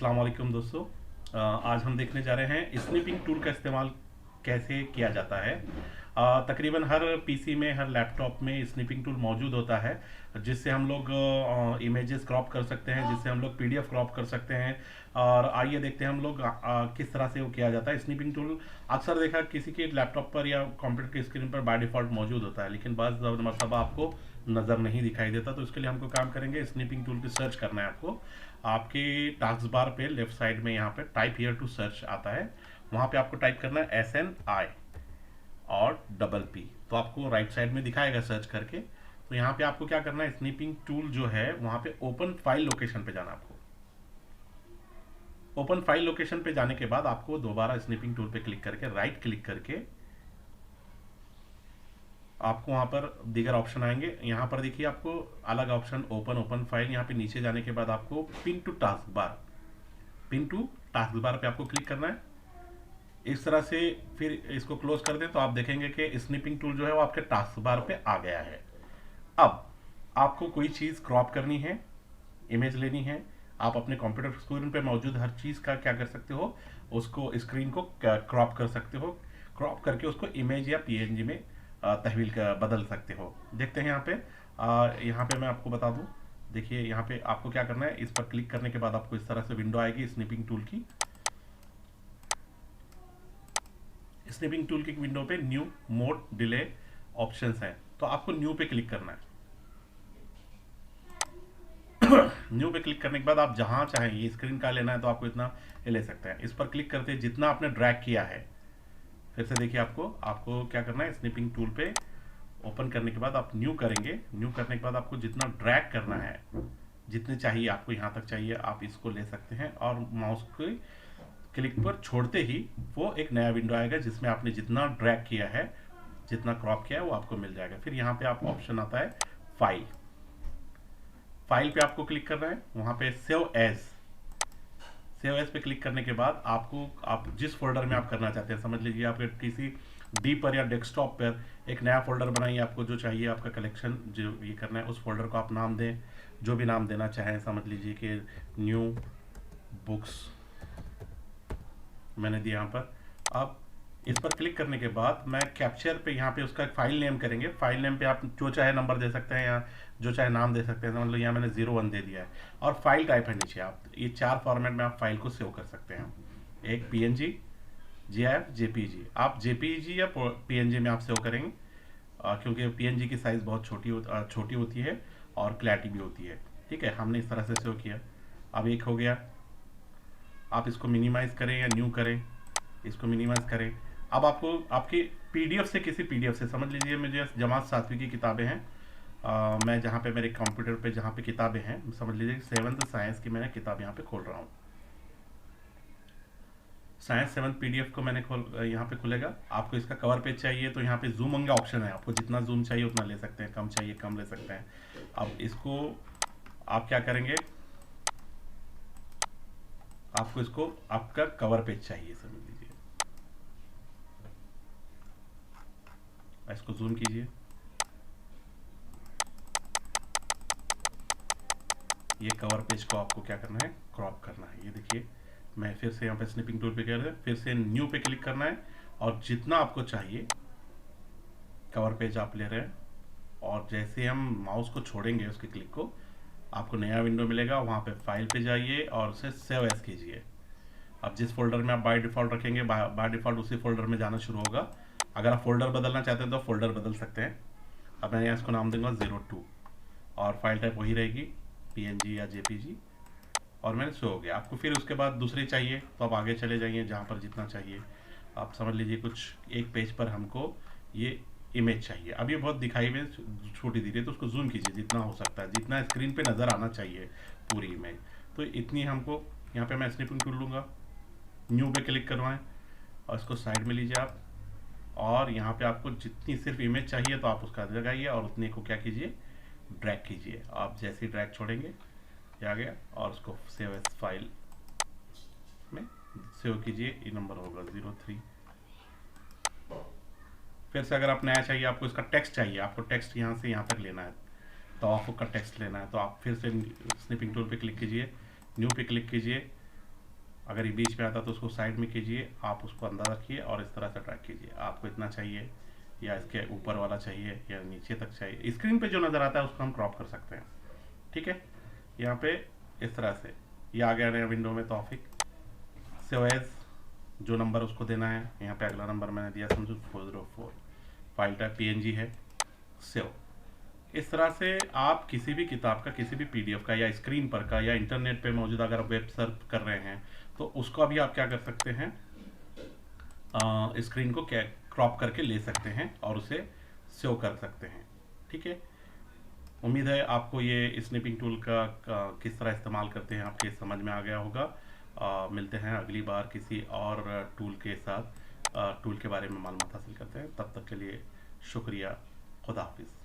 अस्सलाम वालेकुम दोस्तों। आज हम देखने जा रहे हैं स्निपिंग टूल का इस्तेमाल कैसे किया जाता है। तकरीबन हर पीसी में, हर लैपटॉप में स्निपिंग टूल मौजूद होता है, जिससे हम लोग इमेजेस क्रॉप कर सकते हैं, जिससे हम लोग पीडीएफ क्रॉप कर सकते हैं। और आइए देखते हैं हम लोग किस तरह से वो किया जाता है। स्निपिंग टूल अक्सर देखा किसी के लैपटॉप पर या कंप्यूटर की स्क्रीन पर बाय डिफॉल्ट मौजूद होता है, लेकिन बस मरतबा आपको नज़र नहीं दिखाई देता। तो इसके लिए हमको काम करेंगे, स्निपिंग टूल की सर्च करना है आपको। आपके टास्क बार पे लेफ्ट साइड में यहाँ पे टाइप हियर टू सर्च आता है, वहाँ पे आपको टाइप करना है SNI और डबल P। तो आपको राइट साइड में दिखाएगा सर्च करके। तो यहाँ पे आपको क्या करना है, स्निपिंग टूल जो है वहाँ पे ओपन फाइल लोकेशन पे जाना। आपको ओपन फाइल लोकेशन पे जाने के बाद आपको दोबारा स्निपिंग टूल पे क्लिक करके, राइट क्लिक करके, आपको वहाँ पर दीगर ऑप्शन आएंगे। यहाँ पर देखिए आपको अलग ऑप्शन ओपन फाइल, यहाँ पे नीचे जाने के बाद आपको pin to taskbar, pin to taskbar पे आपको क्लिक करना है। इस तरह से फिर इसको क्लोज कर दें तो आप देखेंगे कि स्निपिंग टूल जो है वो आपके टास्क बार पे आ गया है। अब आपको कोई चीज़ क्रॉप करनी है, इमेज लेनी है, आप अपने कंप्यूटर स्क्रीन पे मौजूद हर चीज़ का क्या कर सकते हो, उसको स्क्रीन को क्रॉप कर सकते हो। क्रॉप करके उसको इमेज या PNG में तहवील का बदल सकते हो। देखते हैं यहाँ पे मैं आपको बता दूं। देखिए यहाँ पे आपको क्या करना है, इस पर क्लिक करने के बाद आपको इस तरह से विंडो आएगी स्निपिंग टूल की। स्निपिंग टूल की विंडो पे न्यू मोड डिले ऑप्शंस हैं, तो आपको न्यू पे क्लिक करना है। न्यू पे क्लिक करने के बाद आप जहां चाहें, ये स्क्रीन का लेना है तो आपको इतना ये ले सकते हैं। इस पर क्लिक करते जितना आपने ड्रैग किया है, फिर से देखिए आपको क्या करना है, स्निपिंग टूल पे ओपन करने के बाद आप न्यू करेंगे। न्यू करने के बाद आपको जितना ड्रैग करना है, जितने चाहिए आपको, यहाँ तक चाहिए आप इसको ले सकते हैं। और माउस के क्लिक पर छोड़ते ही वो एक नया विंडो आएगा जिसमें आपने जितना ड्रैग किया है, जितना क्रॉप किया है, वो आपको मिल जाएगा। फिर यहाँ पे आप ऑप्शन आता है फाइल, फाइल पे आपको क्लिक करना है। वहाँ पे सेव एज पे क्लिक करने के बाद आप जिस फोल्डर में आप करना चाहते हैं, समझ लीजिए आपके किसी डी पर या डेस्कटॉप पर एक नया फोल्डर बनाइए। आपको जो चाहिए आपका कलेक्शन जो ये करना है, उस फोल्डर को आप नाम दें, जो भी नाम देना चाहें। समझ लीजिए कि न्यू बुक्स मैंने दिया यहाँ पर। अब इस पर क्लिक करने के बाद मैं कैप्चर पे यहाँ पे उसका फाइल नेम करेंगे। फाइल नेम पे आप जो चाहे नंबर दे सकते हैं या जो चाहे नाम दे सकते हैं। मतलब यहाँ मैंने 01 दे दिया है। और फाइल टाइप है नीचे, आप ये 4 फॉर्मेट में आप फाइल को सेव कर सकते हैं। एक PNG, GIF, JPG। आप JPG या PNG में आप सेव करेंगे, क्योंकि PNG की साइज़ बहुत छोटी होती है और क्लैरिटी भी होती है। ठीक है, हमने इस तरह से सेव किया। अब एक हो गया, आप इसको मिनिमाइज़ करें या न्यू करें, इसको मिनिमाइज़ करें। अब आपको आपकी PDF से, किसी PDF से, समझ लीजिए मुझे जमात 7वीं की किताबें हैं, मैं जहाँ पे मेरे कंप्यूटर पे जहाँ पे किताबें हैं, समझ लीजिए 7th साइंस की मैंने किताब यहाँ पे खोल रहा हूँ। साइंस 7th PDF को मैंने यहाँ पे खुलेगा। आपको इसका कवर पेज चाहिए तो यहाँ पे जूम का ऑप्शन है, आपको जितना जूम चाहिए उतना ले सकते हैं, कम चाहिए कम ले सकते हैं। अब इसको आप क्या करेंगे, आपको इसको आपका कवर पेज चाहिए, समझ लीजिए। इसको जूम कीजिए, ये कवर पेज को आपको क्या करना है, क्रॉप करना है। ये देखिए मैं फिर से यहाँ पे स्निपिंग टूल पे कर, फिर से न्यू पे क्लिक करना है और जितना आपको चाहिए कवर पेज आप ले रहे हैं। और जैसे हम माउस को छोड़ेंगे उसके क्लिक को, आपको नया विंडो मिलेगा। वहाँ पे फाइल पे जाइए और उसे सेव एज कीजिए। अब जिस फोल्डर में आप बाय डिफ़ॉल्ट रखेंगे, बाय डिफ़ॉल्ट उसी फोल्डर में जाना शुरू होगा। अगर आप फोल्डर बदलना चाहते हैं तो फोल्डर बदल सकते हैं। अब मैं यहाँ इसको नाम दूंगा 02 और फाइल टाइप वही रहेगी, PNG या JPG। और मैंने शो हो गया। आपको फिर उसके बाद दूसरी चाहिए तो आप आगे चले जाइए जहाँ पर जितना चाहिए। आप समझ लीजिए कुछ एक पेज पर हमको ये इमेज चाहिए। अब ये बहुत दिखाई में छोटी दी रही है तो उसको जूम कीजिए जितना हो सकता है, जितना स्क्रीन पे नज़र आना चाहिए पूरी इमेज। तो इतनी हमको, यहाँ पे मैं स्निपिंग टूल लूँगा, न्यू पे क्लिक करवाएं और इसको साइड में लीजिए आप। और यहाँ पे आपको जितनी सिर्फ इमेज चाहिए तो आप उसका लगाइए और उतने को क्या कीजिए, ड्रैग कीजिए। आप जैसे ही ड्रैग छोड़ेंगे ये आ गया और उसको सेव एज फाइल में सेव कीजिए। ये नंबर होगा 03। फिर से अगर आप नया चाहिए, आपको इसका टेक्स्ट चाहिए, आपको टेक्स्ट यहाँ से यहाँ तक लेना है तो आपको का टेक्स्ट लेना है, तो आप फिर से स्निपिंग टूल पे क्लिक कीजिए, न्यू पे क्लिक कीजिए अगर ये बीच में आता है तो उसको साइड में कीजिए, आप उसको अंदर रखिए और इस तरह से ड्रैग कीजिए। आपको इतना चाहिए या इसके ऊपर वाला चाहिए या नीचे तक चाहिए, स्क्रीन पे जो नज़र आता है उसको हम क्रॉप कर सकते हैं। ठीक है, यहाँ पे इस तरह से ये आ गया नया विंडो में टॉपिक। सेव एज, जो नंबर उसको देना है, यहाँ पे अगला नंबर मैंने दिया समझो 404, फाइल टाइप PNG है, सेव। इस तरह से आप किसी भी किताब का, किसी भी PDF का या स्क्रीन पर का या इंटरनेट पे मौजूद अगर आप वेब सर्च कर रहे हैं तो उसका भी आप क्या कर सकते हैं, स्क्रीन को क्या क्रॉप करके ले सकते हैं और उसे सेव कर सकते हैं। ठीक है, उम्मीद है आपको ये स्निपिंग टूल का किस तरह इस्तेमाल करते हैं आपके समझ में आ गया होगा। मिलते हैं अगली बार किसी और टूल के साथ, टूल के बारे में मालूमात हासिल करते हैं। तब तक के लिए शुक्रिया, खुदा हाफिज़।